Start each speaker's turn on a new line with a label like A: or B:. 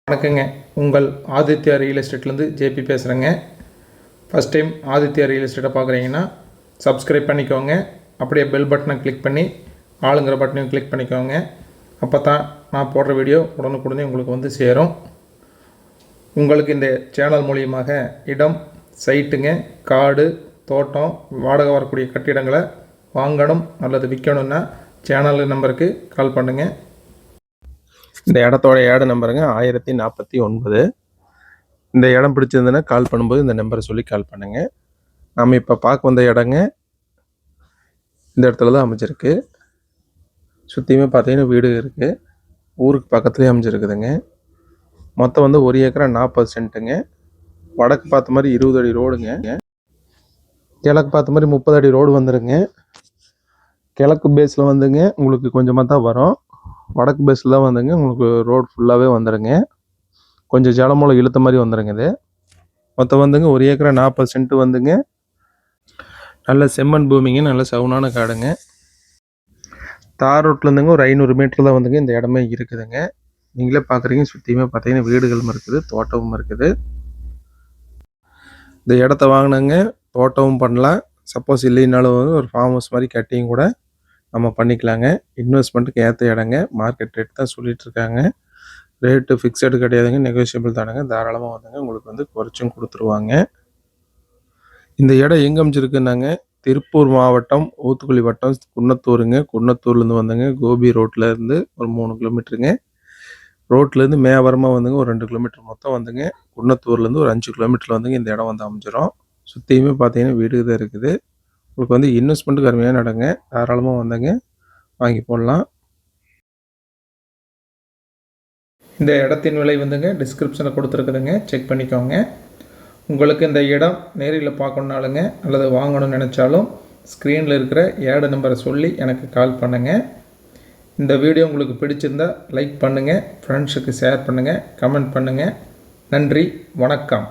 A: வணக்கங்க. உங்கள் Aditya real எஸ்டேட்லேருந்து JP பேசுகிறேங்க. ஃபஸ்ட் டைம் ஆதித்யா ரியல் எஸ்டேட்டை பார்க்குறீங்கன்னா சப்ஸ்கிரைப் பண்ணிக்கோங்க. அப்படியே பெல் பட்டனை கிளிக் பண்ணி ஆளுங்கிற பட்டனையும் கிளிக் பண்ணிக்கோங்க. அப்போ தான் நான் போடுற வீடியோ உடனுக்குடனே உங்களுக்கு வந்து சேரும். உங்களுக்கு இந்த சேனல் மூலியமாக இடம், சைட்டுங்க, காடு, தோட்டம், வாடகை வரக்கூடிய கட்டிடங்களை வாங்கணும் அல்லது விற்கணுன்னா சேனல் நம்பருக்கு கால் பண்ணுங்கள். இந்த இடத்தோட ஏடு நம்பருங்க 1049. இந்த இடம் பிடிச்சிருந்ததுன்னா கால் பண்ணும்போது இந்த நம்பரை சொல்லி கால் பண்ணுங்கள். நம்ம இப்போ பார்க்க வந்த இடங்க இந்த இடத்துல தான் அமைஞ்சிருக்கு. சுற்றியுமே பார்த்தீங்கன்னா வீடு இருக்குது. ஊருக்கு பக்கத்துலேயே அமைஞ்சிருக்குதுங்க. மொத்தம் வந்து 1 ஏக்கரா 40 சென்ட்டுங்க. வடக்கு பார்த்த மாதிரி 20 அடி ரோடுங்க. கிழக்கு பார்த்த மாதிரி 30 அடி ரோடு வந்துடுங்க. கிழக்கு பேஸில் வந்துங்க உங்களுக்கு கொஞ்சமாக தான் வரும். வடக்கு பேஸில் தான் வந்துங்க உங்களுக்கு ரோடு ஃபுல்லாகவே வந்துடுங்க. கொஞ்சம் ஜலமூலம் இழுத்த மாதிரி வந்துடுங்க. இது மொத்தம் வந்துங்க 1 ஏக்கரா 40 சென்ட் வந்துங்க. நல்ல செம்மண் பூமிங்க, நல்ல சவுனான காடுங்க. தார் ரோட்லேருந்துங்க ஒரு 500 மீட்டர் தான் வந்துங்க இந்த இடமே இருக்குதுங்க. நீங்களே பார்க்குறீங்க. சுற்றியுமே பார்த்தீங்கன்னா வீடுகளும் இருக்குது, தோட்டமும் இருக்குது. இந்த இடத்த வாங்கினாங்க தோட்டமும் பண்ணலாம். சப்போஸ் இல்லைனாலும் வந்து ஒரு ஃபார்ம் ஹவுஸ் மாதிரி கட்டியும் கூட நம்ம பண்ணிக்கலாங்க. இன்வெஸ்ட்மெண்ட்டுக்கு ஏற்ற இடங்க. மார்க்கெட் ரேட் தான் சொல்லிட்டு இருக்காங்க. ரேட்டு ஃபிக்ஸடு கிடையாதுங்க, நெகோஷியபிள் தானுங்க. தாராளமாக வந்துங்க உங்களுக்கு வந்து குறைச்சும் கொடுத்துருவாங்க. இந்த இடம் எங்கே அமைச்சிருக்குன்னாங்க திருப்பூர் மாவட்டம் ஊத்துக்குளி வட்டம் குன்னத்தூருங்க. குன்னத்தூர்லேருந்து வந்துங்க கோபி ரோட்லேருந்து ஒரு 3 கிலோமீட்டருங்க. ரோட்லேருந்து மேவரமாக வந்துங்க ஒரு 2 கிலோமீட்டர். மொத்தம் வந்துங்க குன்னத்தூர்லேருந்து ஒரு 5 கிலோமீட்டரில் வந்துங்க இந்த இடம் வந்து அமைஞ்சிரும். சுற்றியுமே பார்த்தீங்கன்னா வீடு தான் இருக்குது. உங்களுக்கு வந்து இன்வெஸ்ட்மெண்ட்டுக்கு அருமையான இடங்க. தாராளமாக வந்தங்க வாங்கி போடலாம். இந்த இடத்தின் விலை வந்துங்க டிஸ்கிரிப்ஷனில் கொடுத்துருக்குதுங்க, செக் பண்ணிக்கோங்க. உங்களுக்கு இந்த இடம் நேரில் பார்க்கணுனாலுங்க அல்லது வாங்கணும்னு நினச்சாலும் ஸ்க்ரீனில் இருக்கிற ஏடு நம்பரை சொல்லி எனக்கு கால் பண்ணுங்கள். இந்த வீடியோ உங்களுக்கு பிடிச்சிருந்தால் லைக் பண்ணுங்கள், ஃப்ரெண்ட்ஸுக்கு ஷேர் பண்ணுங்கள், கமெண்ட் பண்ணுங்கள். நன்றி, வணக்கம்.